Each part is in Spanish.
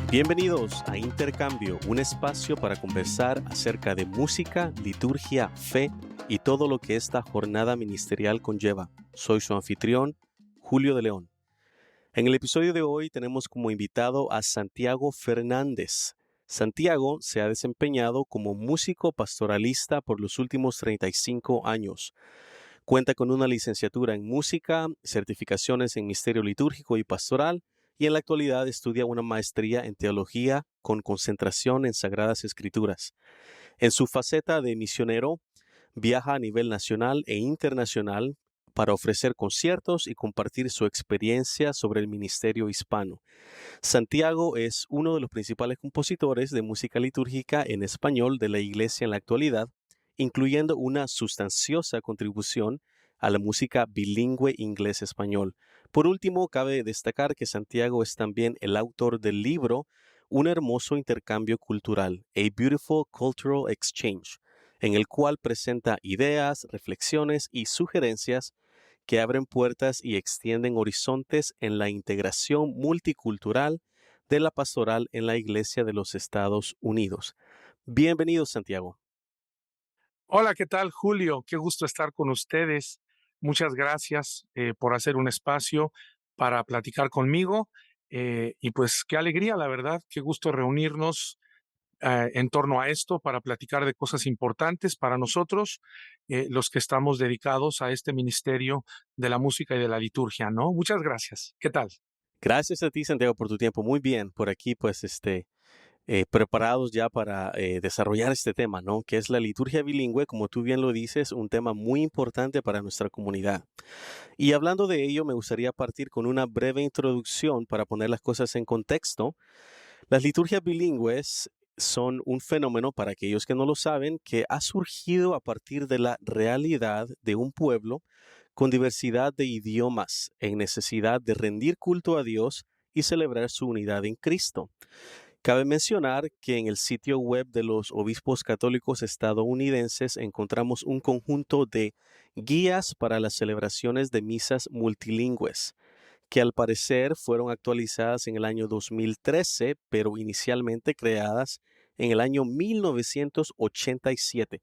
Bienvenidos a Intercambio, un espacio para conversar acerca de música, liturgia, fe y todo lo que esta jornada ministerial conlleva. Soy su anfitrión, Julio de León. En el episodio de hoy tenemos como invitado a Santiago Fernández. Santiago se ha desempeñado como músico pastoralista por los últimos 35 años. Cuenta con una licenciatura en música, certificaciones en misterio litúrgico y pastoral, y en la actualidad estudia una maestría en teología con concentración en Sagradas Escrituras. En su faceta de misionero, viaja a nivel nacional e internacional para ofrecer conciertos y compartir su experiencia sobre el ministerio hispano. Santiago es uno de los principales compositores de música litúrgica en español de la Iglesia en la actualidad, incluyendo una sustanciosa contribución a la música bilingüe inglés-español. Por último, cabe destacar que Santiago es también el autor del libro Un hermoso intercambio cultural, A Beautiful Cultural Exchange, en el cual presenta ideas, reflexiones y sugerencias que abren puertas y extienden horizontes en la integración multicultural de la pastoral en la Iglesia de los Estados Unidos. Bienvenido, Santiago. Hola, ¿qué tal, Julio? Qué gusto estar con ustedes. Muchas gracias por hacer un espacio para platicar conmigo. Y pues qué alegría, la verdad, qué gusto reunirnos en torno a esto para platicar de cosas importantes para nosotros, los que estamos dedicados a este ministerio de la música y de la liturgia, ¿no? Muchas gracias. ¿Qué tal? Gracias a ti, Santiago, por tu tiempo. Muy bien, por aquí, pues, preparados ya para desarrollar este tema, ¿no? Que es la liturgia bilingüe, como tú bien lo dices, un tema muy importante para nuestra comunidad. Y hablando de ello, me gustaría partir con una breve introducción para poner las cosas en contexto. Las liturgias bilingües son un fenómeno, para aquellos que no lo saben, que ha surgido a partir de la realidad de un pueblo con diversidad de idiomas en necesidad de rendir culto a Dios y celebrar su unidad en Cristo. Cabe mencionar que en el sitio web de los obispos católicos estadounidenses encontramos un conjunto de guías para las celebraciones de misas multilingües, que al parecer fueron actualizadas en el año 2013, pero inicialmente creadas en el año 1987,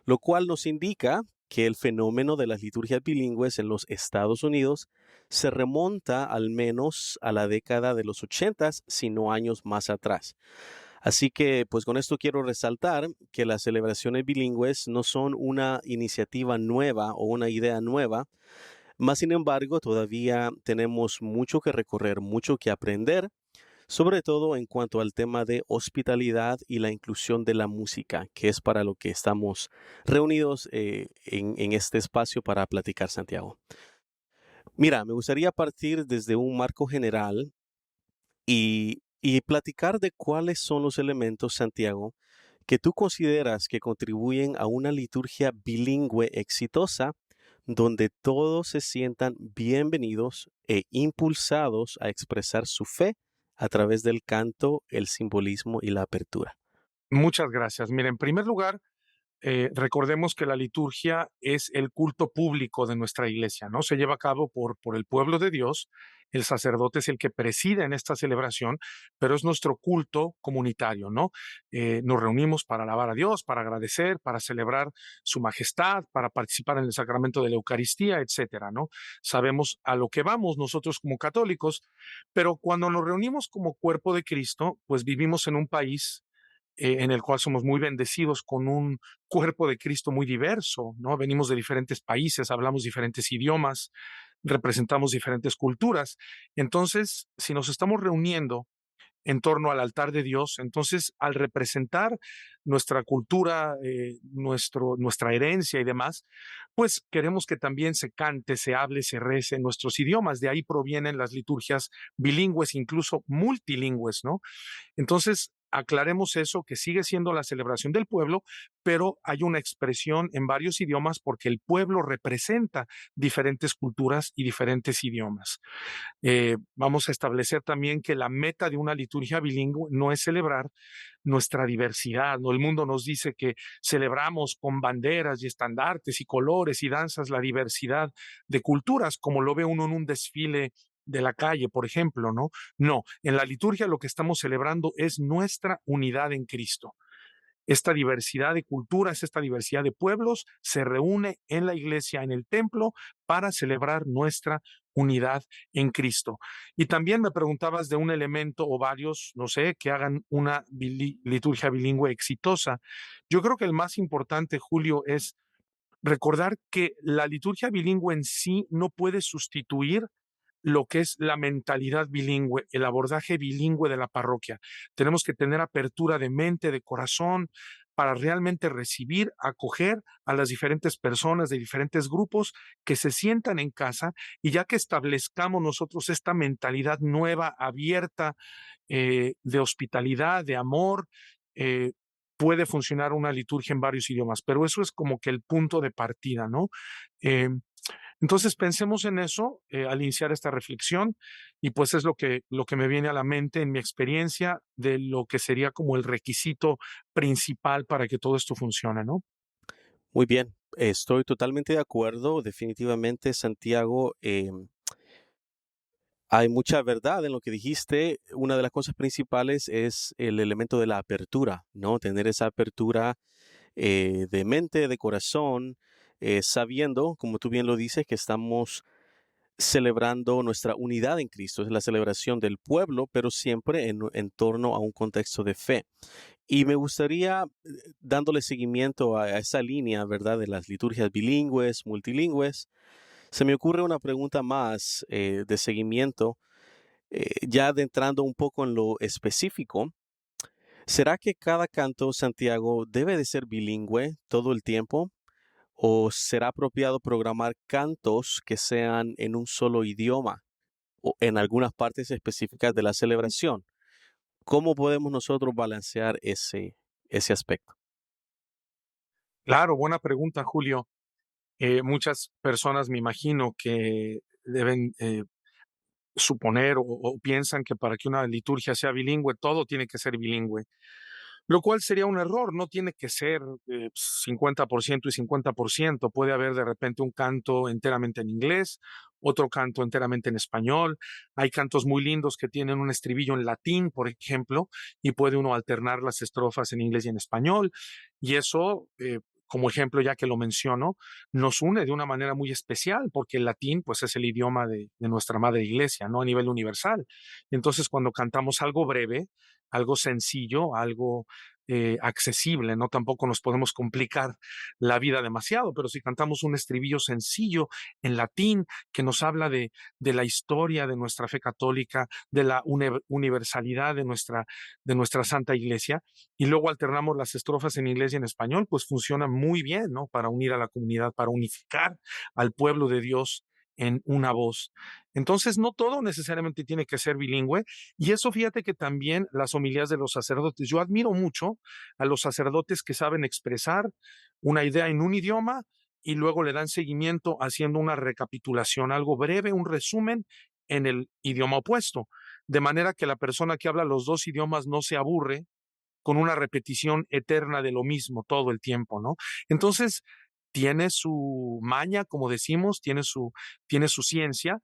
lo cual nos indica que el fenómeno de las liturgias bilingües en los Estados Unidos se remonta al menos a la década de los 80, si no años más atrás. Así que, pues con esto quiero resaltar que las celebraciones bilingües no son una iniciativa nueva o una idea nueva, más sin embargo, todavía tenemos mucho que recorrer, mucho que aprender, sobre todo en cuanto al tema de hospitalidad y la inclusión de la música, que es para lo que estamos reunidos en este espacio para platicar, Santiago. Mira, me gustaría partir desde un marco general y platicar de cuáles son los elementos, Santiago, que tú consideras que contribuyen a una liturgia bilingüe exitosa donde todos se sientan bienvenidos e impulsados a expresar su fe a través del canto, el simbolismo y la apertura. Muchas gracias. Mira, en primer lugar, recordemos que la liturgia es el culto público de nuestra iglesia, ¿no? Se lleva a cabo por el pueblo de Dios. El sacerdote es el que preside en esta celebración, pero es nuestro culto comunitario, ¿no? Nos reunimos para alabar a Dios, para agradecer, para celebrar su majestad, para participar en el sacramento de la Eucaristía, etcétera, ¿no? Sabemos a lo que vamos nosotros como católicos, pero cuando nos reunimos como cuerpo de Cristo, pues vivimos en un país en el cual somos muy bendecidos con un cuerpo de Cristo muy diverso, ¿no? Venimos de diferentes países, hablamos diferentes idiomas, representamos diferentes culturas. Entonces, si nos estamos reuniendo en torno al altar de Dios, entonces al representar nuestra cultura, nuestra herencia y demás, pues queremos que también se cante, se hable, se rece en nuestros idiomas. De ahí provienen las liturgias bilingües, incluso multilingües, ¿no? Entonces, aclaremos eso, que sigue siendo la celebración del pueblo, pero hay una expresión en varios idiomas porque el pueblo representa diferentes culturas y diferentes idiomas. Vamos a establecer también que la meta de una liturgia bilingüe no es celebrar nuestra diversidad, ¿no? El mundo nos dice que celebramos con banderas y estandartes y colores y danzas la diversidad de culturas, como lo ve uno en un desfile de la calle, por ejemplo, ¿no? No, en la liturgia lo que estamos celebrando es nuestra unidad en Cristo. Esta diversidad de culturas, esta diversidad de pueblos se reúne en la iglesia, en el templo, para celebrar nuestra unidad en Cristo. Y también me preguntabas de un elemento o varios, no sé, que hagan una liturgia bilingüe exitosa. Yo creo que el más importante, Julio, es recordar que la liturgia bilingüe en sí no puede sustituir lo que es la mentalidad bilingüe, el abordaje bilingüe de la parroquia. Tenemos que tener apertura de mente, de corazón, para realmente recibir, acoger a las diferentes personas de diferentes grupos que se sientan en casa, y ya que establezcamos nosotros esta mentalidad nueva, abierta, de hospitalidad, de amor, eh, puede funcionar una liturgia en varios idiomas, pero eso es como que el punto de partida, ¿no? Eh, entonces pensemos en eso al iniciar esta reflexión, y pues es lo que me viene a la mente en mi experiencia de lo que sería como el requisito principal para que todo esto funcione, ¿no? Muy bien, estoy totalmente de acuerdo. Definitivamente, Santiago, hay mucha verdad en lo que dijiste. Una de las cosas principales es el elemento de la apertura, ¿no? Tener esa apertura de mente, de corazón, sabiendo, como tú bien lo dices, que estamos celebrando nuestra unidad en Cristo. Es la celebración del pueblo, pero siempre en torno a un contexto de fe. Y me gustaría, dándole seguimiento a esa línea, ¿verdad?, de las liturgias bilingües, multilingües, se me ocurre una pregunta más de seguimiento, ya adentrando un poco en lo específico. ¿Será que cada canto, Santiago, debe de ser bilingüe todo el tiempo? ¿O será apropiado programar cantos que sean en un solo idioma o en algunas partes específicas de la celebración? ¿Cómo podemos nosotros balancear ese aspecto? Claro, buena pregunta, Julio. Muchas personas me imagino que deben suponer o piensan que para que una liturgia sea bilingüe, todo tiene que ser bilingüe, lo cual sería un error. No tiene que ser 50% y 50%. Puede haber de repente un canto enteramente en inglés, otro canto enteramente en español. Hay cantos muy lindos que tienen un estribillo en latín, por ejemplo, y puede uno alternar las estrofas en inglés y en español. Y eso, como ejemplo, ya que lo menciono, nos une de una manera muy especial, porque el latín, pues, es el idioma de nuestra madre iglesia, ¿no? A nivel universal. Entonces, cuando cantamos algo breve, algo sencillo, algo accesible, ¿no? Tampoco nos podemos complicar la vida demasiado, pero si cantamos un estribillo sencillo en latín que nos habla de la historia de nuestra fe católica, de la universalidad de nuestra Santa Iglesia, y luego alternamos las estrofas en inglés y en español, pues funciona muy bien, ¿no? Para unir a la comunidad, para unificar al pueblo de Dios en una voz. Entonces, no todo necesariamente tiene que ser bilingüe, y eso fíjate que también las homilías de los sacerdotes. Yo admiro mucho a los sacerdotes que saben expresar una idea en un idioma y luego le dan seguimiento haciendo una recapitulación, algo breve, un resumen en el idioma opuesto, de manera que la persona que habla los dos idiomas no se aburre con una repetición eterna de lo mismo todo el tiempo, ¿no? Entonces, tiene su maña, como decimos, tiene su ciencia,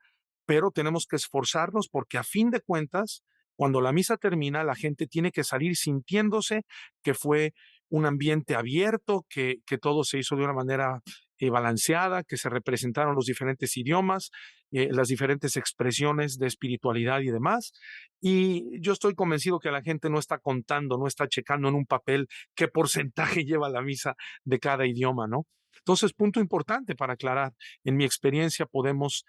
pero tenemos que esforzarnos porque a fin de cuentas, cuando la misa termina, la gente tiene que salir sintiéndose que fue un ambiente abierto, que todo se hizo de una manera balanceada, que se representaron los diferentes idiomas, las diferentes expresiones de espiritualidad y demás. Y yo estoy convencido que la gente no está contando, no está checando en un papel qué porcentaje lleva la misa de cada idioma, ¿no? Entonces, punto importante para aclarar, en mi experiencia podemos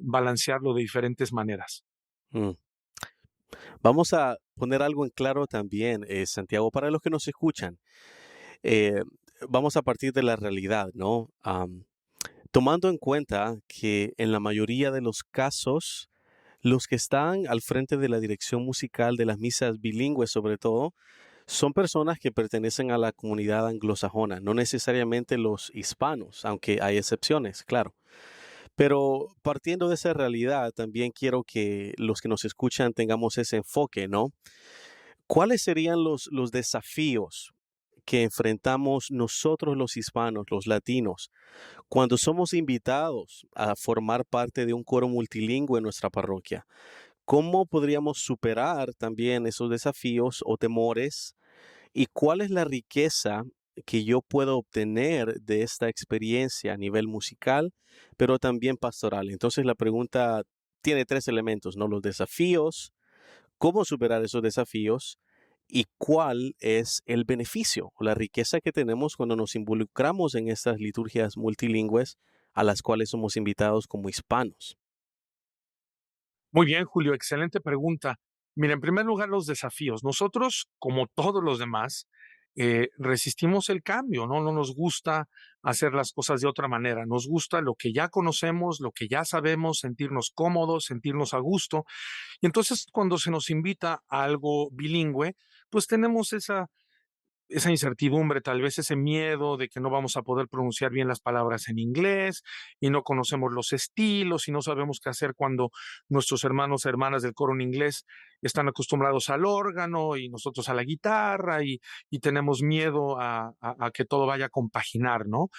balancearlo de diferentes maneras. Mm. Vamos a poner algo en claro también, Santiago, para los que nos escuchan. Eh, Vamos a partir de la realidad, ¿no? Tomando en cuenta que en la mayoría de los casos, los que están al frente de la dirección musical de las misas bilingües, sobre todo, son personas que pertenecen a la comunidad anglosajona, no necesariamente los hispanos, aunque hay excepciones, claro. Pero partiendo de esa realidad, también quiero que los que nos escuchan tengamos ese enfoque, ¿no? ¿Cuáles serían los desafíos que enfrentamos nosotros los hispanos, los latinos, cuando somos invitados a formar parte de un coro multilingüe en nuestra parroquia? ¿Cómo podríamos superar también esos desafíos o temores? ¿Y cuál es la riqueza que yo puedo obtener de esta experiencia a nivel musical, pero también pastoral? Entonces la pregunta tiene tres elementos, ¿no? Los desafíos, cómo superar esos desafíos y cuál es el beneficio o la riqueza que tenemos cuando nos involucramos en estas liturgias multilingües a las cuales somos invitados como hispanos. Muy bien, Julio, excelente pregunta. Mira, en primer lugar, los desafíos. Nosotros, como todos los demás, resistimos el cambio, ¿no? No nos gusta hacer las cosas de otra manera. Nos gusta lo que ya conocemos, lo que ya sabemos, sentirnos cómodos, sentirnos a gusto. Y entonces, cuando se nos invita a algo bilingüe, pues tenemos esa incertidumbre, tal vez ese miedo de que no vamos a poder pronunciar bien las palabras en inglés y no conocemos los estilos y no sabemos qué hacer cuando nuestros hermanos y hermanas del coro en inglés están acostumbrados al órgano y nosotros a la guitarra y tenemos miedo a que todo vaya a compaginar, ¿no?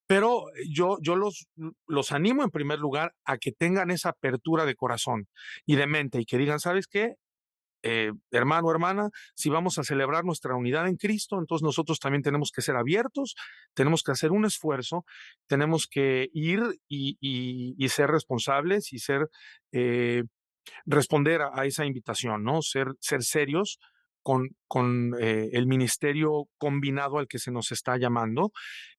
Pero yo los animo en primer lugar a que tengan esa apertura de corazón y de mente y que digan, ¿sabes qué? Hermano, hermana, si vamos a celebrar nuestra unidad en Cristo, entonces nosotros también tenemos que ser abiertos, tenemos que hacer un esfuerzo, tenemos que ir y ser responsables y eh, responder a esa invitación, ¿no? Ser serios con el ministerio combinado al que se nos está llamando,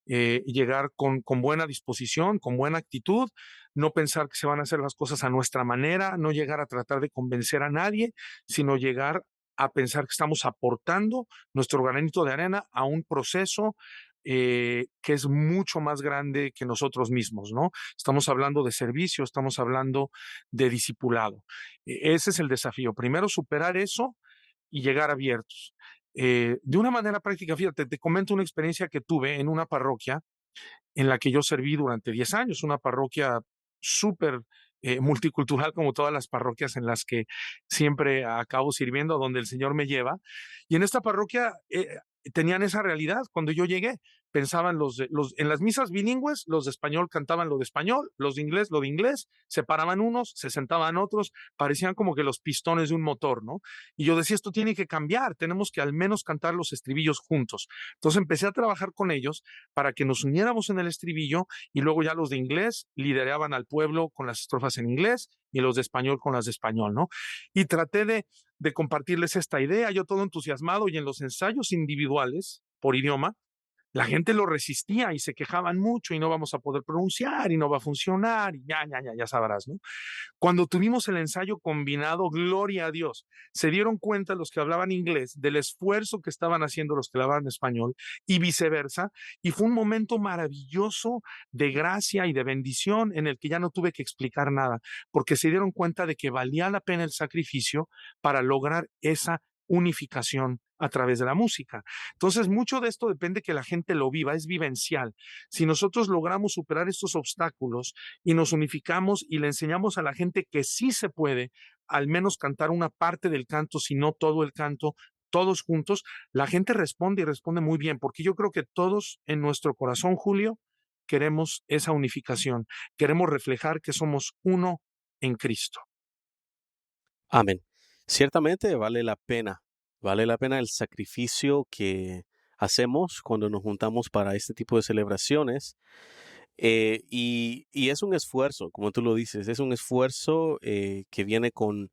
llegar con buena disposición, con buena actitud, no pensar que se van a hacer las cosas a nuestra manera, no llegar a tratar de convencer a nadie, sino llegar a pensar que estamos aportando nuestro granito de arena a un proceso que es mucho más grande que nosotros mismos, ¿no? Estamos hablando de servicio, estamos hablando de discipulado. Ese es el desafío. Primero, superar eso y llegar abiertos. De una manera práctica, fíjate, te comento una experiencia que tuve en una parroquia en la que yo serví durante 10 años, una parroquia súper multicultural como todas las parroquias en las que siempre acabo sirviendo, a donde el Señor me lleva. Y en esta parroquia tenían esa realidad. Cuando yo llegué, pensaban en las misas bilingües, los de español cantaban lo de español, los de inglés lo de inglés, se paraban unos, se sentaban otros, parecían como que los pistones de un motor, ¿no? Y yo decía, esto tiene que cambiar, tenemos que al menos cantar los estribillos juntos. Entonces empecé a trabajar con ellos para que nos uniéramos en el estribillo y luego ya los de inglés lideraban al pueblo con las estrofas en inglés y los de español con las de español, ¿no? Y traté de compartirles esta idea, yo todo entusiasmado y en los ensayos individuales por idioma, la gente lo resistía y se quejaban mucho y no vamos a poder pronunciar y no va a funcionar y ya sabrás, ¿no? Cuando tuvimos el ensayo combinado, gloria a Dios, se dieron cuenta los que hablaban inglés del esfuerzo que estaban haciendo los que hablaban español y viceversa, y fue un momento maravilloso de gracia y de bendición en el que ya no tuve que explicar nada, porque se dieron cuenta de que valía la pena el sacrificio para lograr esa unificación a través de la música. Entonces, mucho de esto depende que la gente lo viva, es vivencial. Si nosotros logramos superar estos obstáculos y nos unificamos y le enseñamos a la gente que sí se puede, al menos cantar una parte del canto, si no todo el canto, todos juntos, la gente responde y responde muy bien, porque yo creo que todos en nuestro corazón, Julio, queremos esa unificación, queremos reflejar que somos uno en Cristo. Amén. Ciertamente vale la pena el sacrificio que hacemos cuando nos juntamos para este tipo de celebraciones. Y es un esfuerzo, como tú lo dices, es un esfuerzo que viene con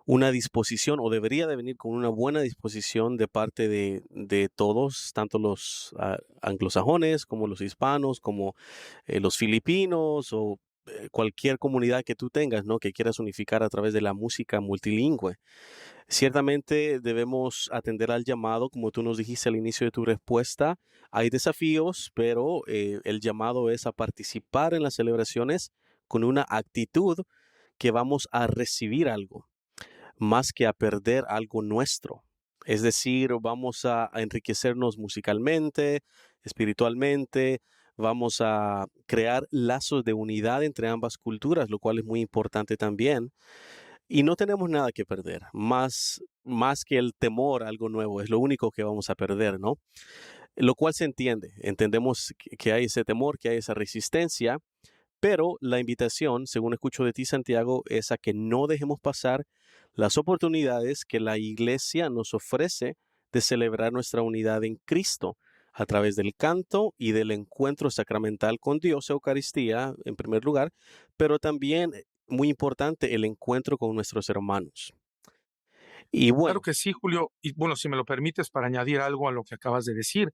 una disposición o debería de venir con una buena disposición de parte de todos, tanto los anglosajones como los hispanos, como los filipinos o cualquier comunidad que tú tengas, ¿no? Que quieras unificar a través de la música multilingüe. Ciertamente debemos atender al llamado, como tú nos dijiste al inicio de tu respuesta. Hay desafíos, pero el llamado es a participar en las celebraciones con una actitud que vamos a recibir algo más que a perder algo nuestro. Es decir, vamos a enriquecernos musicalmente, espiritualmente, vamos a crear lazos de unidad entre ambas culturas, lo cual es muy importante también. Y no tenemos nada que perder, más que el temor a algo nuevo, es lo único que vamos a perder, ¿no? Lo cual se entiende, entendemos que hay ese temor, que hay esa resistencia, pero la invitación, según escucho de ti, Santiago, es a que no dejemos pasar las oportunidades que la iglesia nos ofrece de celebrar nuestra unidad en Cristo a través del canto y del encuentro sacramental con Dios, Eucaristía, en primer lugar, pero también, muy importante, el encuentro con nuestros hermanos. Y Claro bueno, que sí, Julio. Y bueno, si me lo permites, para añadir algo a lo que acabas de decir,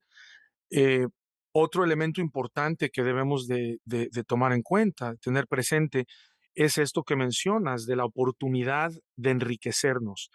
eh, otro elemento importante que debemos de tomar en cuenta, tener presente, es esto que mencionas de la oportunidad de enriquecernos.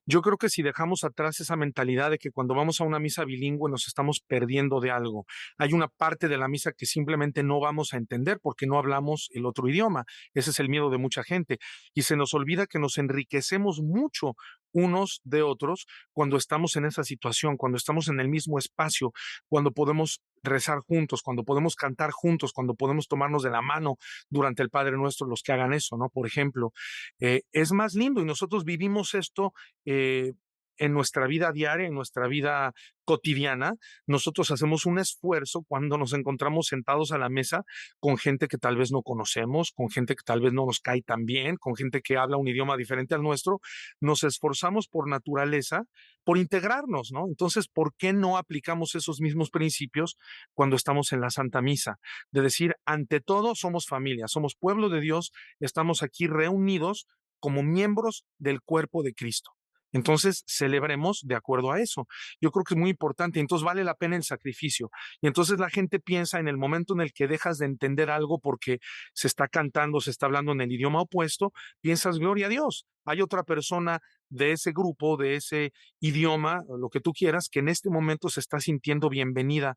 Yo creo que si dejamos atrás esa mentalidad de que cuando vamos a una misa bilingüe nos estamos perdiendo de algo, hay una parte de la misa que simplemente no vamos a entender porque no hablamos el otro idioma. Ese es el miedo de mucha gente. Y se nos olvida que nos enriquecemos mucho unos de otros cuando estamos en esa situación, cuando estamos en el mismo espacio, cuando podemos rezar juntos, cuando podemos cantar juntos, cuando podemos tomarnos de la mano durante el Padre Nuestro, los que hagan eso, ¿no? Por ejemplo, es más lindo y nosotros vivimos esto eh, en nuestra vida diaria, en nuestra vida cotidiana. Nosotros hacemos un esfuerzo cuando nos encontramos sentados a la mesa con gente que tal vez no conocemos, con gente que tal vez no nos cae tan bien, con gente que habla un idioma diferente al nuestro. Nos esforzamos por naturaleza por integrarnos, ¿no? Entonces, ¿por qué no aplicamos esos mismos principios cuando estamos en la Santa Misa? De decir, ante todo, somos familia, somos pueblo de Dios, estamos aquí reunidos como miembros del cuerpo de Cristo. Entonces, celebremos de acuerdo a eso. Yo creo que es muy importante, entonces vale la pena el sacrificio. Y entonces la gente piensa en el momento en el que dejas de entender algo porque se está cantando, se está hablando en el idioma opuesto, piensas, gloria a Dios. Hay otra persona de ese grupo, de ese idioma, lo que tú quieras, que en este momento se está sintiendo bienvenida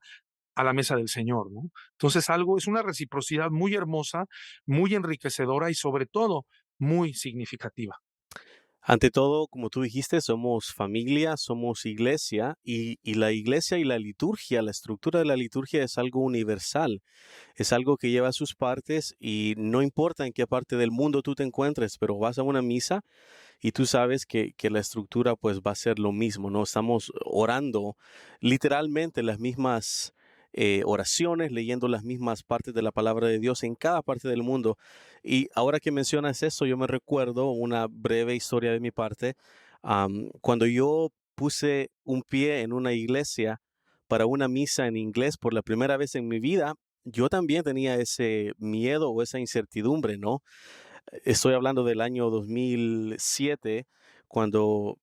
a la mesa del Señor, ¿no? Entonces, algo es una reciprocidad muy hermosa, muy enriquecedora y sobre todo muy significativa. ante todo, como tú dijiste, somos familia, somos iglesia y la iglesia y la liturgia, la estructura de la liturgia es algo universal, es algo que lleva sus partes y no importa en qué parte del mundo tú te encuentres, pero vas a una misa y tú sabes que la estructura pues va a ser lo mismo, ¿no? Estamos orando literalmente las mismas oraciones, leyendo las mismas partes de la palabra de Dios en cada parte del mundo. Y ahora que mencionas eso, yo me recuerdo una breve historia de mi parte. Cuando yo puse un pie en una iglesia para una misa en inglés por la primera vez en mi vida, yo también tenía ese miedo o esa incertidumbre, ¿no? Estoy hablando del año 2007, cuando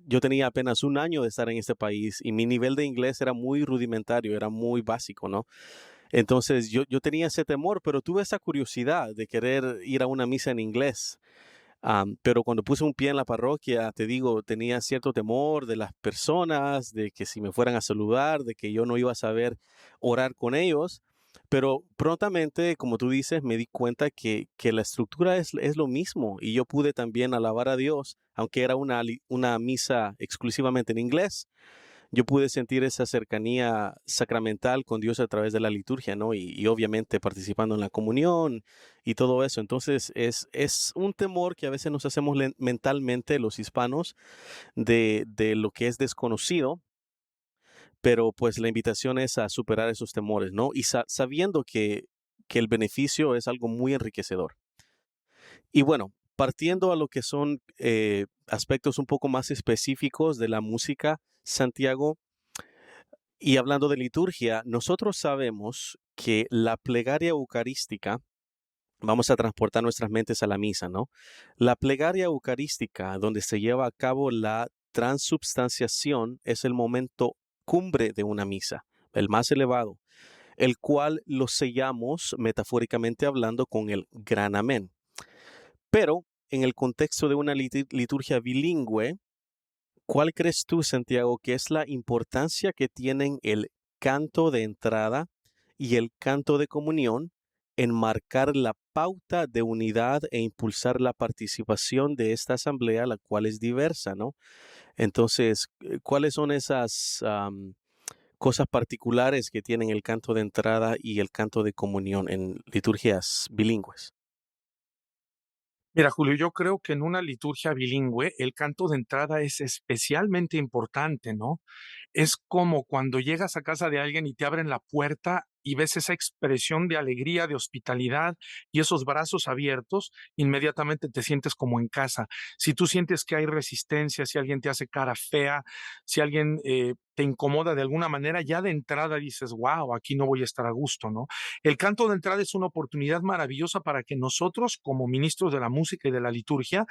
yo tenía apenas un año de estar en este país y mi nivel de inglés era muy rudimentario, era muy básico, ¿no? Entonces yo tenía ese temor, pero tuve esa curiosidad de querer ir a una misa en inglés. Pero cuando puse un pie en la parroquia, te digo, tenía cierto temor de las personas, de que si me fueran a saludar, de que yo no iba a saber orar con ellos. Pero prontamente, como tú dices, me di cuenta que la estructura es lo mismo y yo pude también alabar a Dios, aunque era una misa exclusivamente en inglés. Yo pude sentir esa cercanía sacramental con Dios a través de la liturgia, ¿no? Y obviamente participando en la comunión y todo eso. Entonces es un temor que a veces nos hacemos mentalmente los hispanos de lo que es desconocido, pero pues la invitación es a superar esos temores, ¿no? Y sabiendo que el beneficio es algo muy enriquecedor. Y bueno, partiendo a lo que son aspectos un poco más específicos de la música, Santiago, y hablando de liturgia, nosotros sabemos que la plegaria eucarística, vamos a transportar nuestras mentes a la misa, ¿no? La plegaria eucarística, donde se lleva a cabo la transubstanciación, es el momento cumbre de una misa, el más elevado, el cual lo sellamos, metafóricamente hablando, con el gran amén. Pero en el contexto de una liturgia bilingüe, ¿cuál crees tú, Santiago, que es la importancia que tienen el canto de entrada y el canto de comunión en marcar la pauta de unidad e impulsar la participación de esta asamblea, la cual es diversa, ¿no? Entonces, ¿cuáles son esas cosas particulares que tienen el canto de entrada y el canto de comunión en liturgias bilingües? Mira, Julio, yo creo que en una liturgia bilingüe el canto de entrada es especialmente importante, ¿no? Es como cuando llegas a casa de alguien y te abren la puerta y ves esa expresión de alegría, de hospitalidad y esos brazos abiertos, inmediatamente te sientes como en casa. Si tú sientes que hay resistencia, si alguien te hace cara fea, si alguien te incomoda de alguna manera, ya de entrada dices, wow, aquí no voy a estar a gusto, ¿no? El canto de entrada es una oportunidad maravillosa para que nosotros, como ministros de la música y de la liturgia,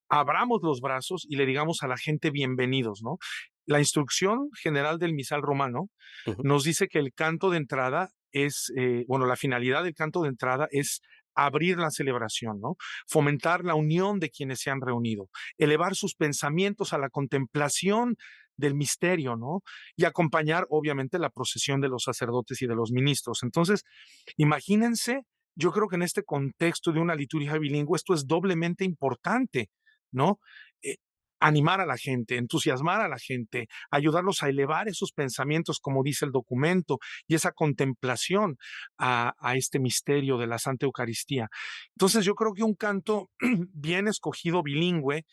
abramos los brazos y le digamos a la gente bienvenidos, ¿no? La instrucción general del misal romano Ujú. nos dice que el canto de entrada es, bueno, la finalidad del canto de entrada es abrir la celebración, ¿no? Fomentar la unión de quienes se han reunido, elevar sus pensamientos a la contemplación del misterio, ¿no? Y acompañar, obviamente, la procesión de los sacerdotes y de los ministros. Entonces, imagínense, yo creo que en este contexto de una liturgia bilingüe esto es doblemente importante, ¿no? Eh, Animar a la gente, entusiasmar a la gente, ayudarlos a elevar esos pensamientos, como dice el documento, y esa contemplación a este misterio de la Santa Eucaristía. Entonces yo creo que un canto bien escogido bilingüe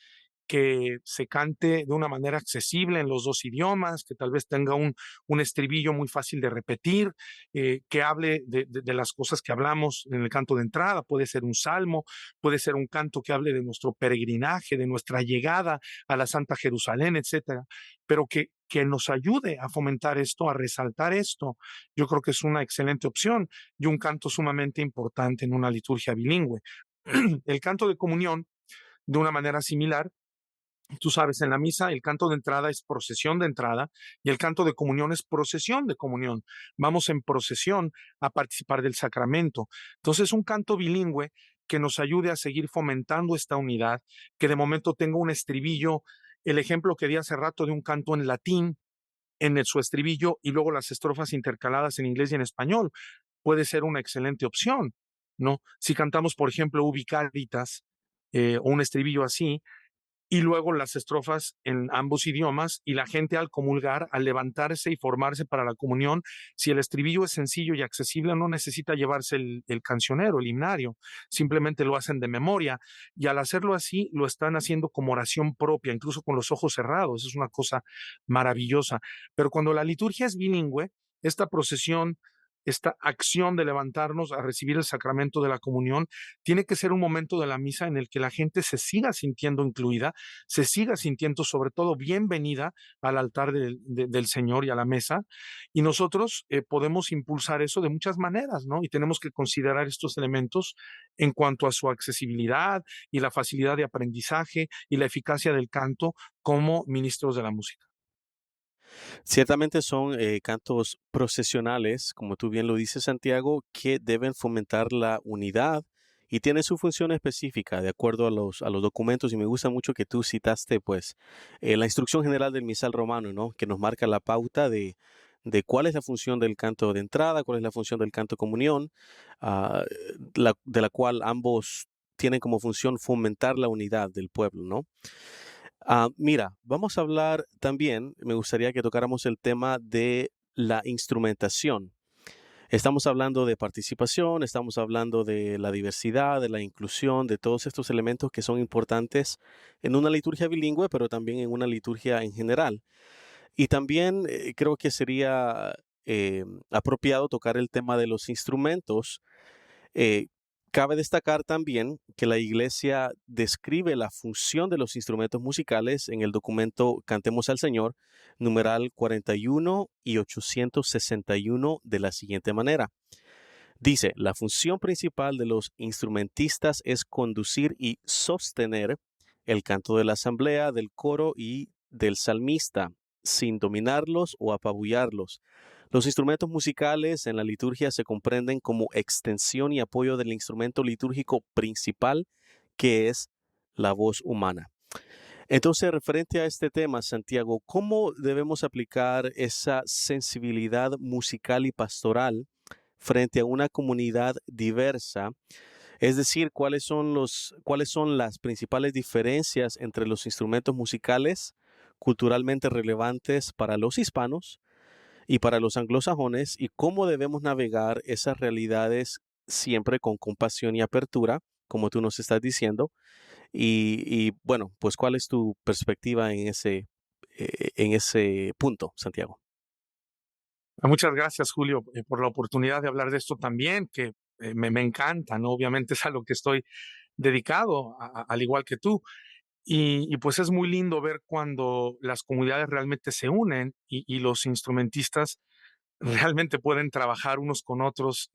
que se cante de una manera accesible en los dos idiomas, que tal vez tenga un estribillo muy fácil de repetir, que hable de las cosas que hablamos en el canto de entrada, puede ser un salmo, puede ser un canto que hable de nuestro peregrinaje, de nuestra llegada a la Santa Jerusalén, etcétera, pero que nos ayude a fomentar esto, a resaltar esto. Yo creo que es una excelente opción y un canto sumamente importante en una liturgia bilingüe. El canto de comunión, de una manera similar, tú sabes, en la misa el canto de entrada es procesión de entrada y el canto de comunión es procesión de comunión. Vamos en procesión a participar del sacramento. Entonces, un canto bilingüe que nos ayude a seguir fomentando esta unidad, que de momento tenga un estribillo, el ejemplo que di hace rato de un canto en latín, su estribillo y luego las estrofas intercaladas en inglés y en español, puede ser una excelente opción, ¿no? Si cantamos, por ejemplo, Ubi Caritas, o un estribillo así, y luego las estrofas en ambos idiomas y la gente al comulgar, al levantarse y formarse para la comunión, si el estribillo es sencillo y accesible, no necesita llevarse el cancionero, el himnario, simplemente lo hacen de memoria y al hacerlo así lo están haciendo como oración propia, incluso con los ojos cerrados, es una cosa maravillosa. Pero cuando la liturgia es bilingüe, esta procesión, esta acción de levantarnos a recibir el sacramento de la comunión, tiene que ser un momento de la misa en el que la gente se siga sintiendo incluida, se siga sintiendo sobre todo bienvenida al altar del Señor y a la mesa. Y nosotros podemos impulsar eso de muchas maneras, ¿no? Y tenemos que considerar estos elementos en cuanto a su accesibilidad y la facilidad de aprendizaje y la eficacia del canto como ministros de la música. Ciertamente son cantos procesionales, como tú bien lo dices, Santiago, que deben fomentar la unidad y tienen su función específica de acuerdo a los documentos. Y me gusta mucho que tú citaste, pues, la instrucción general del misal romano, ¿no? Que nos marca la pauta de cuál es la función del canto de entrada, cuál es la función del canto de comunión, ah, de la cual ambos tienen como función fomentar la unidad del pueblo, ¿no? Mira, vamos a hablar también, me gustaría que tocáramos el tema de la instrumentación. Estamos hablando de participación, estamos hablando de la diversidad, de la inclusión, de todos estos elementos que son importantes en una liturgia bilingüe, pero también en una liturgia en general. Y también creo que sería apropiado tocar el tema de los instrumentos. eh, Cabe destacar también que la Iglesia describe la función de los instrumentos musicales en el documento Cantemos al Señor, numeral 41 y 861, de la siguiente manera. Dice, la función principal de los instrumentistas es conducir y sostener el canto de la asamblea, del coro y del salmista, sin dominarlos o apabullarlos. Los instrumentos musicales en la liturgia se comprenden como extensión y apoyo del instrumento litúrgico principal, que es la voz humana. Entonces, referente a este tema, Santiago, ¿cómo debemos aplicar esa sensibilidad musical y pastoral frente a una comunidad diversa? Es decir, cuáles son las principales diferencias entre los instrumentos musicales culturalmente relevantes para los hispanos y para los anglosajones, y cómo debemos navegar esas realidades siempre con compasión y apertura como tú nos estás diciendo. Y bueno, pues ¿cuál es tu perspectiva en ese punto, Santiago? Muchas gracias, Julio, por la oportunidad de hablar de esto también, que me encanta, ¿no? Obviamente es a lo que estoy dedicado, al igual que tú. Y pues es muy lindo ver cuando las comunidades realmente se unen y los instrumentistas realmente pueden trabajar unos con otros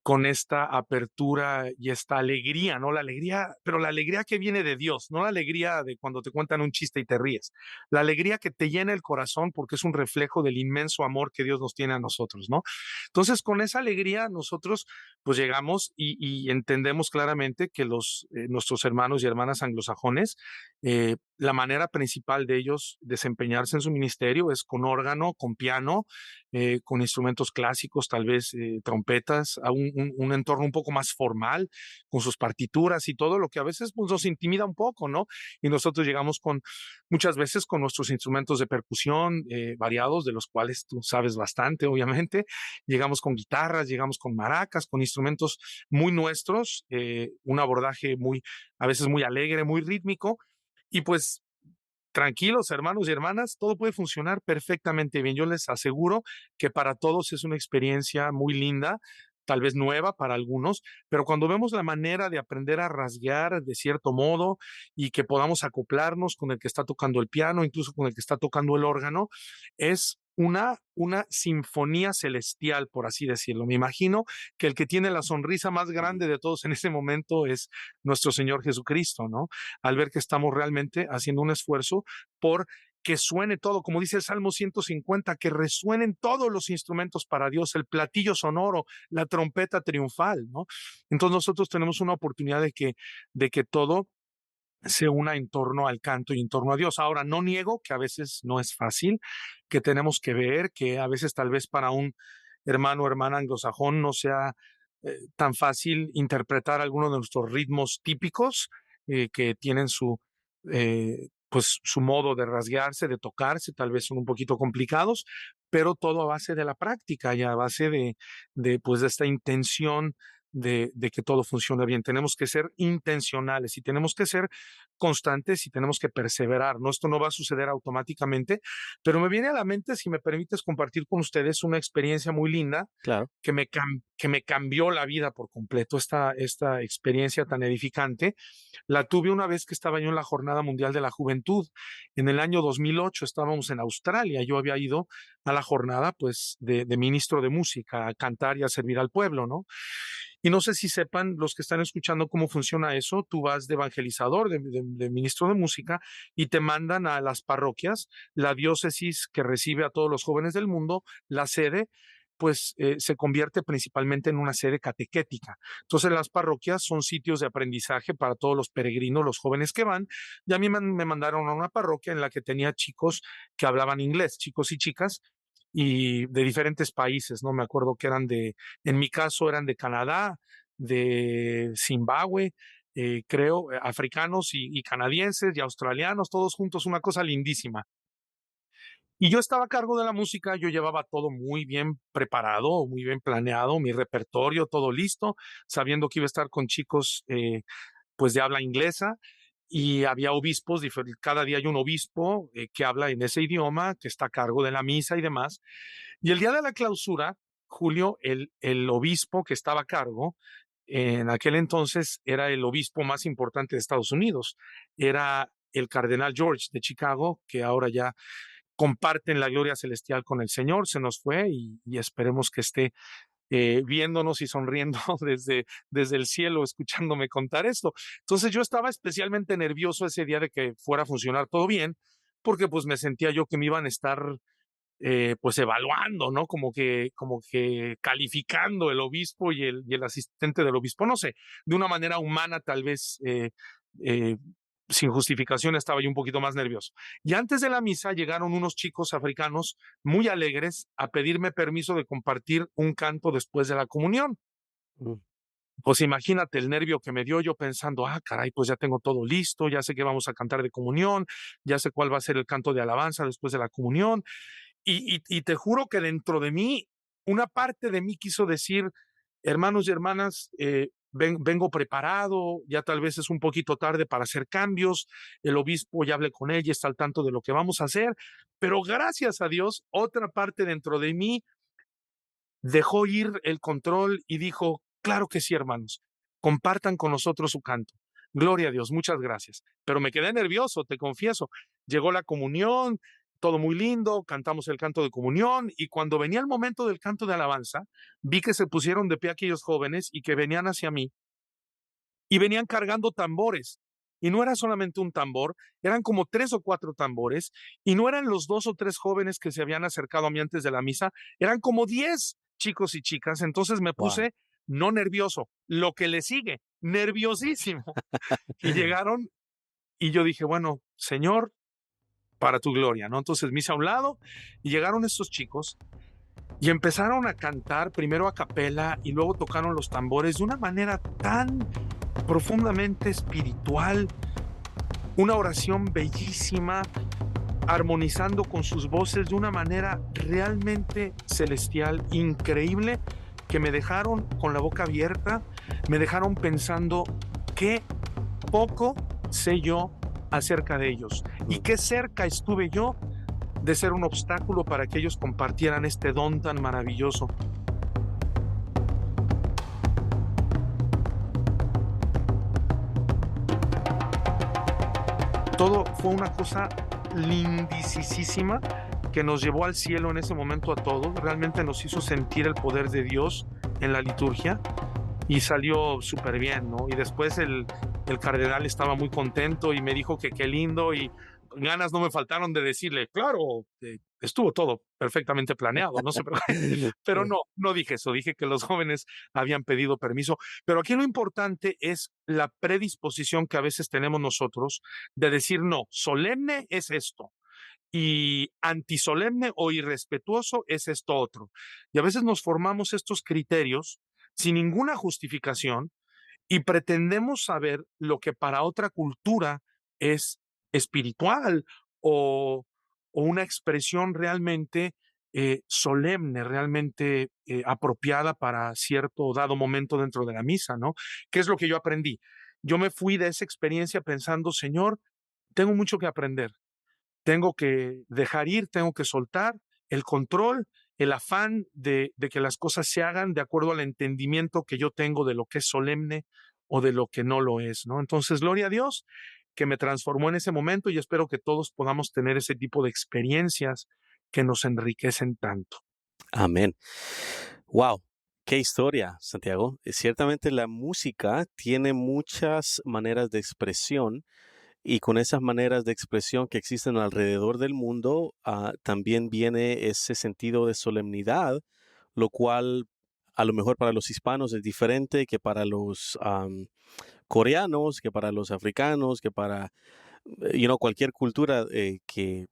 con esta apertura y esta alegría, ¿no? La alegría, pero la alegría que viene de Dios, no la alegría de cuando te cuentan un chiste y te ríes, la alegría que te llena el corazón porque es un reflejo del inmenso amor que Dios nos tiene a nosotros, ¿no? Entonces, con esa alegría nosotros pues llegamos y entendemos claramente que nuestros hermanos y hermanas anglosajones, la manera principal de ellos desempeñarse en su ministerio es con órgano, con piano, con instrumentos clásicos, tal vez trompetas, a un entorno un poco más formal, con sus partituras y todo lo que a veces pues, nos intimida un poco, ¿no? Y nosotros llegamos con muchas veces con nuestros instrumentos de percusión variados, de los cuales tú sabes bastante, obviamente. Llegamos con guitarras, llegamos con maracas, con instrumentos muy nuestros, un abordaje muy, a veces muy alegre, muy rítmico. Y pues tranquilos, hermanos y hermanas, todo puede funcionar perfectamente bien. Yo les aseguro que para todos es una experiencia muy linda, tal vez nueva para algunos, pero cuando vemos la manera de aprender a rasguear de cierto modo y que podamos acoplarnos con el que está tocando el piano, incluso con el que está tocando el órgano, es una sinfonía celestial, por así decirlo. Me imagino que el que tiene la sonrisa más grande de todos en ese momento es nuestro Señor Jesucristo, ¿no? Al ver que estamos realmente haciendo un esfuerzo por que suene todo, como dice el Salmo 150, que resuenen todos los instrumentos para Dios, el platillo sonoro, la trompeta triunfal, ¿no? Entonces nosotros tenemos una oportunidad de que todo se una en torno al canto y en torno a Dios. Ahora, no niego que a veces no es fácil, que tenemos que ver, que a veces tal vez para un hermano o hermana anglosajón no sea tan fácil interpretar algunos de nuestros ritmos típicos que tienen pues, su modo de rasguearse, de tocarse, tal vez son un poquito complicados, pero todo a base de la práctica y a base pues, de esta intención de que todo funcione bien. Tenemos que ser intencionales y tenemos que ser constantes y tenemos que perseverar, ¿no? Esto no va a suceder automáticamente, pero me viene a la mente, si me permites compartir con ustedes una experiencia muy linda Claro. que me cambió la vida por completo, esta experiencia tan edificante. La tuve una vez que estaba yo en la Jornada Mundial de la Juventud. En el año 2008 estábamos en Australia. Yo había ido a la jornada, pues, de ministro de música, a cantar y a servir al pueblo, ¿no? Y no sé si sepan los que están escuchando cómo funciona eso. Tú vas de evangelizador, de ministro de música, y te mandan a las parroquias, la diócesis que recibe a todos los jóvenes del mundo, la sede, pues se convierte principalmente en una sede catequética. Entonces las parroquias son sitios de aprendizaje para todos los peregrinos, los jóvenes que van. Y a mí me mandaron a una parroquia en la que tenía chicos que hablaban inglés, chicos y chicas, y de diferentes países, ¿no? Me acuerdo que en mi caso eran de Canadá, de Zimbabue, creo, africanos y canadienses y australianos, todos juntos, una cosa lindísima. Y yo estaba a cargo de la música, yo llevaba todo muy bien preparado, muy bien planeado, mi repertorio, todo listo, sabiendo que iba a estar con chicos pues de habla inglesa y había obispos, cada día hay un obispo que habla en ese idioma, que está a cargo de la misa y demás. Y el día de la clausura, Julio, el obispo que estaba a cargo, en aquel entonces era el obispo más importante de Estados Unidos, era el cardenal George de Chicago, que ahora ya comparten la gloria celestial con el Señor, se nos fue y esperemos que esté viéndonos y sonriendo desde el cielo, escuchándome contar esto. Entonces yo estaba especialmente nervioso ese día de que fuera a funcionar todo bien, porque pues me sentía yo que me iban a estar pues evaluando, ¿no? Como que calificando el obispo y el asistente del obispo, no sé, de una manera humana tal vez, eh, sin justificación estaba yo un poquito más nervioso. Y antes de la misa llegaron unos chicos africanos muy alegres a pedirme permiso de compartir un canto después de la comunión. Mm. Pues imagínate el nervio que me dio yo pensando, caray, pues ya tengo todo listo, ya sé que vamos a cantar de comunión, ya sé cuál va a ser el canto de alabanza después de la comunión. Y te juro que dentro de mí, una parte de mí quiso decir, hermanos y hermanas, vengo preparado, ya tal vez es un poquito tarde para hacer cambios, el obispo ya hablé con ella, está al tanto de lo que vamos a hacer, pero gracias a Dios, otra parte dentro de mí dejó ir el control y dijo, claro que sí, hermanos, compartan con nosotros su canto. Gloria a Dios, muchas gracias. Pero me quedé nervioso, te confieso. Llegó la comunión, todo muy lindo, cantamos el canto de comunión y cuando venía el momento del canto de alabanza, vi que se pusieron de pie aquellos jóvenes y que venían hacia mí y venían cargando tambores. Y no era solamente un tambor, eran como 3 o 4 tambores, y no eran los 2 o 3 jóvenes que se habían acercado a mí antes de la misa, eran como 10 chicos y chicas. Entonces me Wow. puse no nervioso, lo que le sigue, nerviosísimo. Y llegaron y yo dije, bueno, Señor, para tu gloria, ¿no? Entonces me hice a un lado y llegaron estos chicos y empezaron a cantar primero a capela y luego tocaron los tambores de una manera tan profundamente espiritual, una oración bellísima, armonizando con sus voces de una manera realmente celestial, increíble, que me dejaron con la boca abierta, me dejaron pensando qué poco sé yo acerca de ellos y Mm. qué cerca estuve yo de ser un obstáculo para que ellos compartieran este don tan maravilloso. Todo fue una cosa lindisísima que nos llevó al cielo en ese momento a todos. Realmente nos hizo sentir el poder de Dios en la liturgia y salió súper bien, ¿no? Y después el cardenal estaba muy contento y me dijo que qué lindo y ganas no me faltaron de decirle, claro, estuvo todo perfectamente planeado, no sé, pero no, no dije eso, dije que los jóvenes habían pedido permiso, pero aquí lo importante es la predisposición que a veces tenemos nosotros de decir, no, solemne es esto, y antisolemne o irrespetuoso es esto otro. Y a veces nos formamos estos criterios sin ninguna justificación y pretendemos saber lo que para otra cultura es espiritual o, o una expresión realmente solemne, realmente apropiada para cierto dado momento dentro de la misa, ¿no? ¿Qué es lo que yo aprendí? Yo me fui de esa experiencia pensando, Señor, tengo mucho que aprender, tengo que dejar ir, tengo que soltar el control, el afán de que las cosas se hagan de acuerdo al entendimiento que yo tengo de lo que es solemne o de lo que no lo es, ¿no? Entonces, gloria a Dios que me transformó en ese momento y espero que todos podamos tener ese tipo de experiencias que nos enriquecen tanto. Amén. Wow, qué historia, Santiago. Ciertamente la música tiene muchas maneras de expresión y con esas maneras de expresión que existen alrededor del mundo, también viene ese sentido de solemnidad, lo cual a lo mejor para los hispanos es diferente que para los coreanos, que para los africanos, que para cualquier cultura que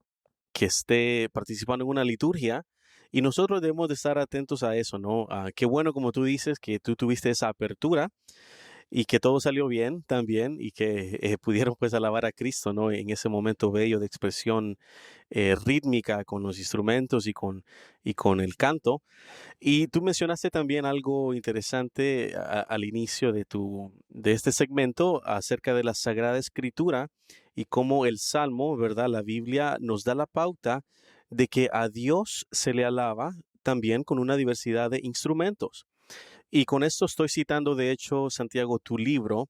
esté participando en una liturgia. Y nosotros debemos de estar atentos a eso, ¿no? Qué bueno, como tú dices, que tú tuviste esa apertura y que todo salió bien también y que pudieron pues alabar a Cristo, ¿no? En ese momento bello de expresión rítmica con los instrumentos y con el canto. Y tú mencionaste también algo interesante al inicio de este segmento acerca de la Sagrada Escritura y cómo el Salmo, ¿verdad? La Biblia nos da la pauta de que a Dios se le alaba también con una diversidad de instrumentos. Y con esto estoy citando, de hecho, Santiago, tu libro,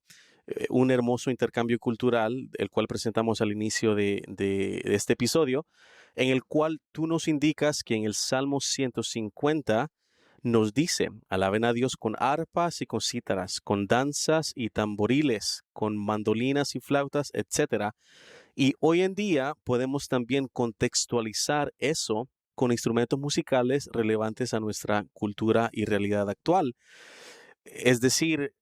un hermoso intercambio cultural, el cual presentamos al inicio de este episodio, en el cual tú nos indicas que en el Salmo 150 nos dice, alaben a Dios con arpas y con cítaras, con danzas y tamboriles, con mandolinas y flautas, etcétera. Y hoy en día podemos también contextualizar eso con instrumentos musicales relevantes a nuestra cultura y realidad actual. Es decir,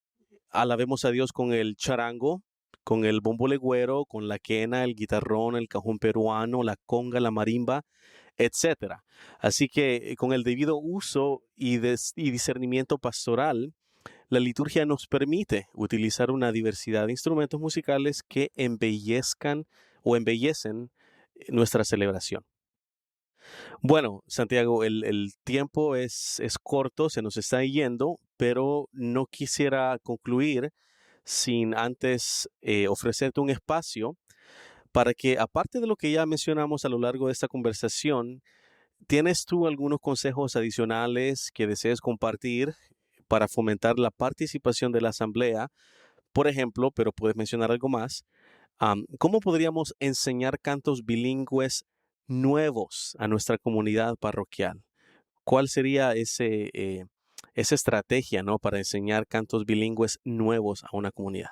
alabemos a Dios con el charango, con el bombo legüero, con la quena, el guitarrón, el cajón peruano, la conga, la marimba, etcétera. Así que con el debido uso y discernimiento pastoral, la liturgia nos permite utilizar una diversidad de instrumentos musicales que embellezcan o embellecen nuestra celebración. Bueno, Santiago, el tiempo es corto, se nos está yendo, pero no quisiera concluir sin antes ofrecerte un espacio para que, aparte de lo que ya mencionamos a lo largo de esta conversación, ¿tienes tú algunos consejos adicionales que desees compartir para fomentar la participación de la asamblea? Por ejemplo, pero puedes mencionar algo más. ¿Cómo podríamos enseñar cantos bilingües nuevos a nuestra comunidad parroquial? ¿Cuál sería esa estrategia, ¿no? para enseñar cantos bilingües nuevos a una comunidad?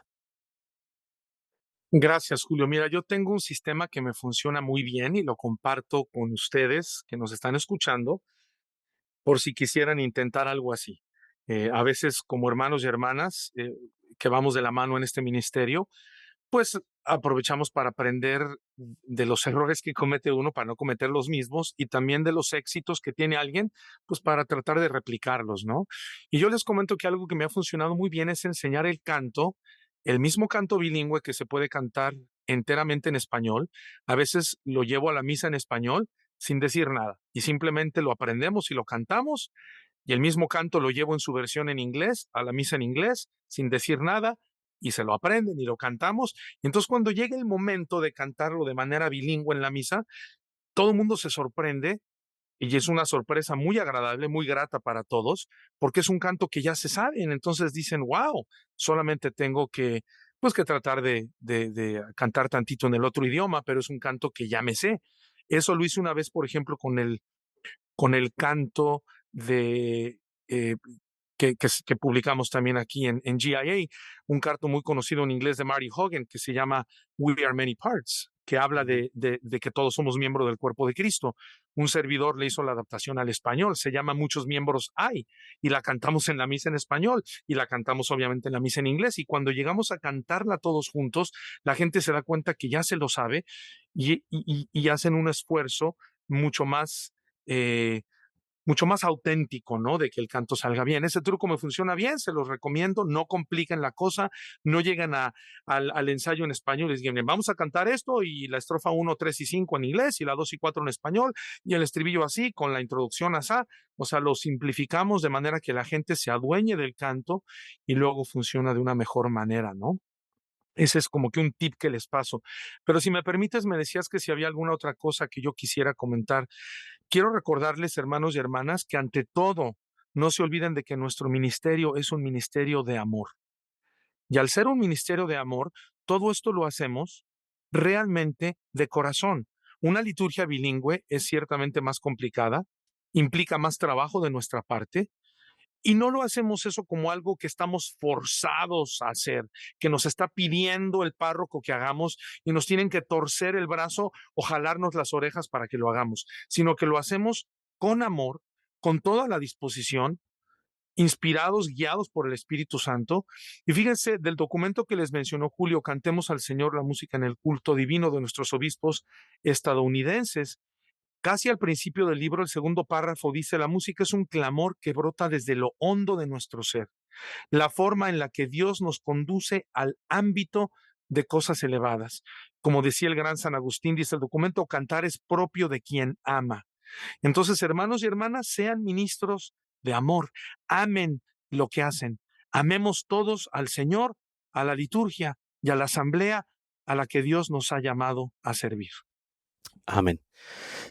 Gracias, Julio. Mira, yo tengo un sistema que me funciona muy bien y lo comparto con ustedes que nos están escuchando por si quisieran intentar algo así. A veces como hermanos y hermanas que vamos de la mano en este ministerio, pues aprovechamos para aprender de los errores que comete uno para no cometer los mismos y también de los éxitos que tiene alguien, pues para tratar de replicarlos, ¿no? Y yo les comento que algo que me ha funcionado muy bien es enseñar el canto, el mismo canto bilingüe que se puede cantar enteramente en español. A veces lo llevo a la misa en español sin decir nada y simplemente lo aprendemos y lo cantamos y el mismo canto lo llevo en su versión en inglés, a la misa en inglés, sin decir nada, y se lo aprenden y lo cantamos. Y entonces cuando llega el momento de cantarlo de manera bilingüe en la misa, todo el mundo se sorprende y es una sorpresa muy agradable, muy grata para todos, porque es un canto que ya se saben. Entonces dicen, wow, solamente tengo que, pues que tratar de cantar tantito en el otro idioma, pero es un canto que ya me sé. Eso lo hice una vez, por ejemplo, con el canto de eh, que publicamos también aquí en GIA, un canto muy conocido en inglés de Marty Hogan que se llama We Are Many Parts, que habla Ujú. de que todos somos miembros del cuerpo de Cristo. Un servidor le hizo la adaptación al español, se llama Muchos miembros hay, y la cantamos en la misa en español, y la cantamos obviamente en la misa en inglés, y cuando llegamos a cantarla todos juntos, la gente se da cuenta que ya se lo sabe y hacen un esfuerzo mucho más eh, mucho más auténtico, ¿no? De que el canto salga bien. Ese truco me funciona bien, se los recomiendo, no compliquen la cosa, no llegan al ensayo en español y dicen, vamos a cantar esto y la estrofa 1, 3 y 5 en inglés y la 2 y 4 en español y el estribillo así, con la introducción así. O sea, lo simplificamos de manera que la gente se adueñe del canto y luego funciona de una mejor manera, ¿no? Ese es como que un tip que les paso. Pero si me permites, me decías que si había alguna otra cosa que yo quisiera comentar. Quiero recordarles, hermanos y hermanas, que ante todo, no se olviden de que nuestro ministerio es un ministerio de amor. Y al ser un ministerio de amor, todo esto lo hacemos realmente de corazón. Una liturgia bilingüe es ciertamente más complicada, implica más trabajo de nuestra parte, y no lo hacemos eso como algo que estamos forzados a hacer, que nos está pidiendo el párroco que hagamos y nos tienen que torcer el brazo o jalarnos las orejas para que lo hagamos, sino que lo hacemos con amor, con toda la disposición, inspirados, guiados por el Espíritu Santo. Y fíjense, del documento que les mencionó Julio, Cantemos al Señor la música en el culto divino de nuestros obispos estadounidenses. Casi al principio del libro, el segundo párrafo dice, la música es un clamor que brota desde lo hondo de nuestro ser, la forma en la que Dios nos conduce al ámbito de cosas elevadas. Como decía el gran San Agustín, dice el documento, cantar es propio de quien ama. Entonces, hermanos y hermanas, sean ministros de amor, amen lo que hacen, amemos todos al Señor, a la liturgia y a la asamblea a la que Dios nos ha llamado a servir. Amén.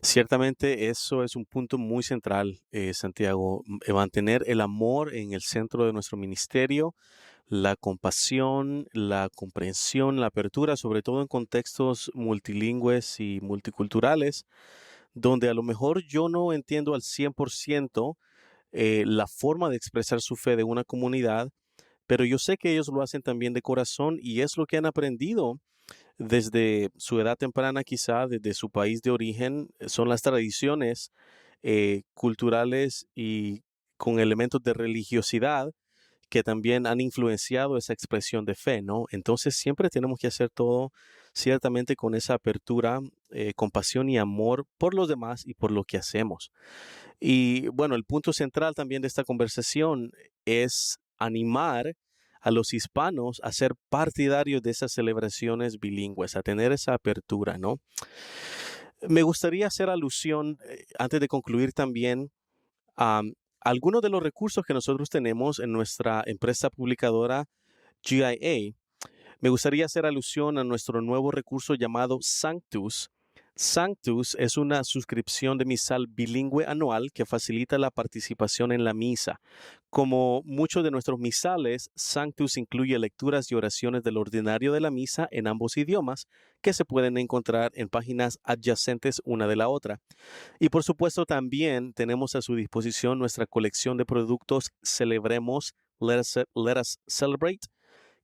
Ciertamente eso es un punto muy central, Santiago, mantener el amor en el centro de nuestro ministerio, la compasión, la comprensión, la apertura, sobre todo en contextos multilingües y multiculturales, donde a lo mejor yo no entiendo al 100% la forma de expresar su fe de una comunidad, pero yo sé que ellos lo hacen también de corazón y es lo que han aprendido desde su edad temprana, quizá desde su país de origen, son las tradiciones culturales y con elementos de religiosidad que también han influenciado esa expresión de fe, ¿no? Entonces siempre tenemos que hacer todo ciertamente con esa apertura, compasión y amor por los demás y por lo que hacemos. Y bueno, el punto central también de esta conversación es animar a los hispanos a ser partidarios de esas celebraciones bilingües, a tener esa apertura, ¿no? Me gustaría hacer alusión, antes de concluir también, algunos de los recursos que nosotros tenemos en nuestra empresa publicadora GIA, me gustaría hacer alusión a nuestro nuevo recurso llamado Sanctus. Sanctus es una suscripción de misal bilingüe anual que facilita la participación en la misa. Como muchos de nuestros misales, Sanctus incluye lecturas y oraciones del ordinario de la misa en ambos idiomas que se pueden encontrar en páginas adyacentes una de la otra. Y por supuesto también tenemos a su disposición nuestra colección de productos Celebremos, Let Us Celebrate,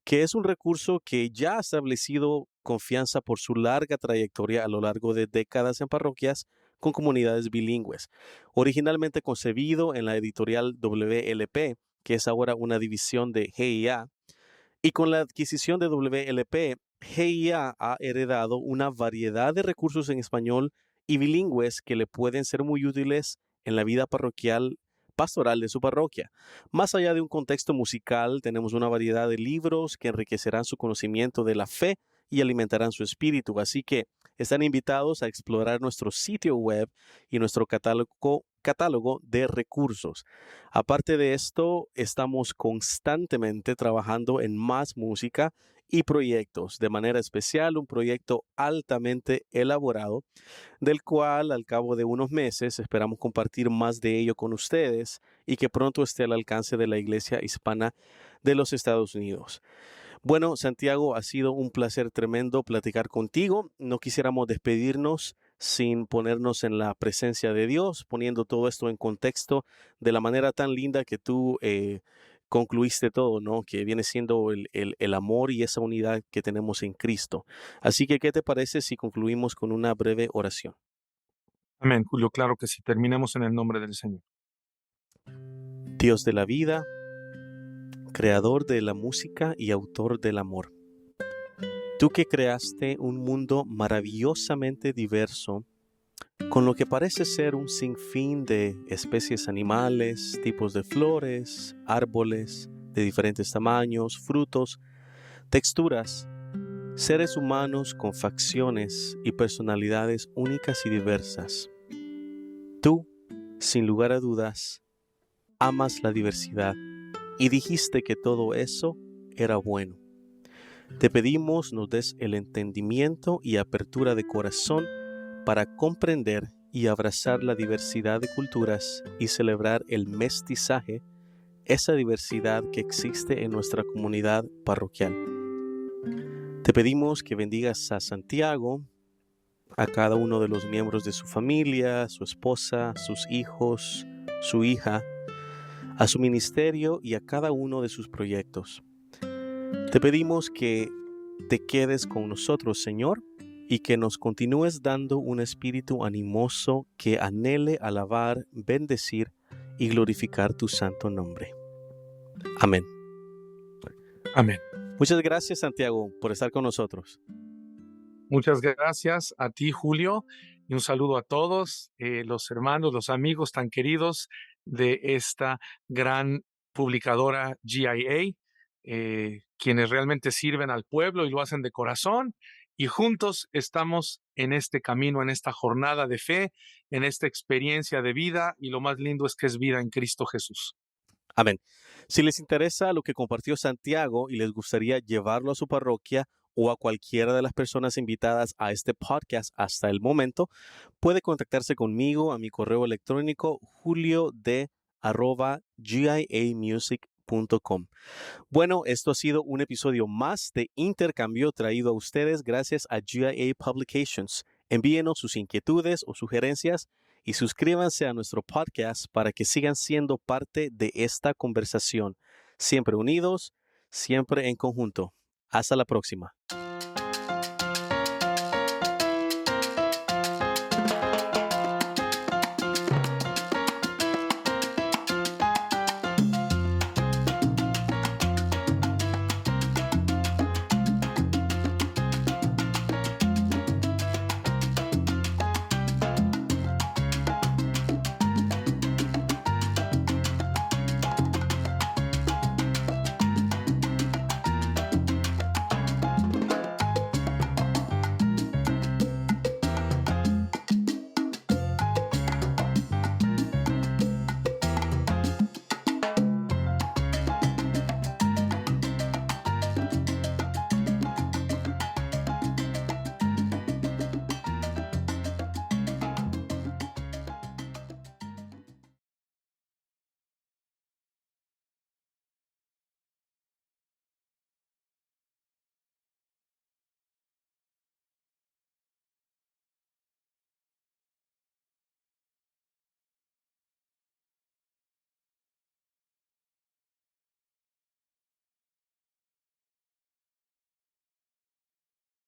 que es un recurso que ya ha establecido confianza por su larga trayectoria a lo largo de décadas en parroquias con comunidades bilingües. Originalmente concebido en la editorial WLP, que es ahora una división de GIA, y con la adquisición de WLP, GIA ha heredado una variedad de recursos en español y bilingües que le pueden ser muy útiles en la vida parroquial pastoral de su parroquia. Más allá de un contexto musical, tenemos una variedad de libros que enriquecerán su conocimiento de la fe y alimentarán su espíritu. Así que están invitados a explorar nuestro sitio web y nuestro catálogo de recursos. Aparte de esto, estamos constantemente trabajando en más música y proyectos, de manera especial un proyecto altamente elaborado, del cual al cabo de unos meses esperamos compartir más de ello con ustedes y que pronto esté al alcance de la Iglesia Hispana de los Estados Unidos. Bueno, Santiago, ha sido un placer tremendo platicar contigo. No quisiéramos despedirnos sin ponernos en la presencia de Dios, poniendo todo esto en contexto de la manera tan linda que tú concluiste todo, ¿no? Que viene siendo el amor y esa unidad que tenemos en Cristo. Así que, ¿qué te parece si concluimos con una breve oración? Amén, Julio, claro que sí. Terminemos en el nombre del Señor. Dios de la vida, creador de la música y autor del amor. Tú que creaste un mundo maravillosamente diverso, con lo que parece ser un sinfín de especies animales, tipos de flores, árboles de diferentes tamaños, frutos, texturas, seres humanos con facciones y personalidades únicas y diversas. Tú, sin lugar a dudas, amas la diversidad y dijiste que todo eso era bueno. Te pedimos nos des el entendimiento y apertura de corazón para comprender y abrazar la diversidad de culturas y celebrar el mestizaje, esa diversidad que existe en nuestra comunidad parroquial. Te pedimos que bendigas a Santiago, a cada uno de los miembros de su familia, su esposa, sus hijos, su hija, a su ministerio y a cada uno de sus proyectos. Te pedimos que te quedes con nosotros, Señor, y que nos continúes dando un espíritu animoso que anhele alabar, bendecir y glorificar tu santo nombre. Amén. Amén. Muchas gracias, Santiago, por estar con nosotros. Muchas gracias a ti, Julio, y un saludo a todos los hermanos, los amigos tan queridos de esta gran publicadora GIA, quienes realmente sirven al pueblo y lo hacen de corazón, y juntos estamos en este camino, en esta jornada de fe, en esta experiencia de vida, y lo más lindo es que es vida en Cristo Jesús. Amén. Si les interesa lo que compartió Santiago y les gustaría llevarlo a su parroquia o a cualquiera de las personas invitadas a este podcast hasta el momento, puede contactarse conmigo a mi correo electrónico juliod@giamusic.com. Bueno, esto ha sido un episodio más de Intercambio traído a ustedes gracias a GIA Publications. Envíenos sus inquietudes o sugerencias y suscríbanse a nuestro podcast para que sigan siendo parte de esta conversación. Siempre unidos, siempre en conjunto. Hasta la próxima.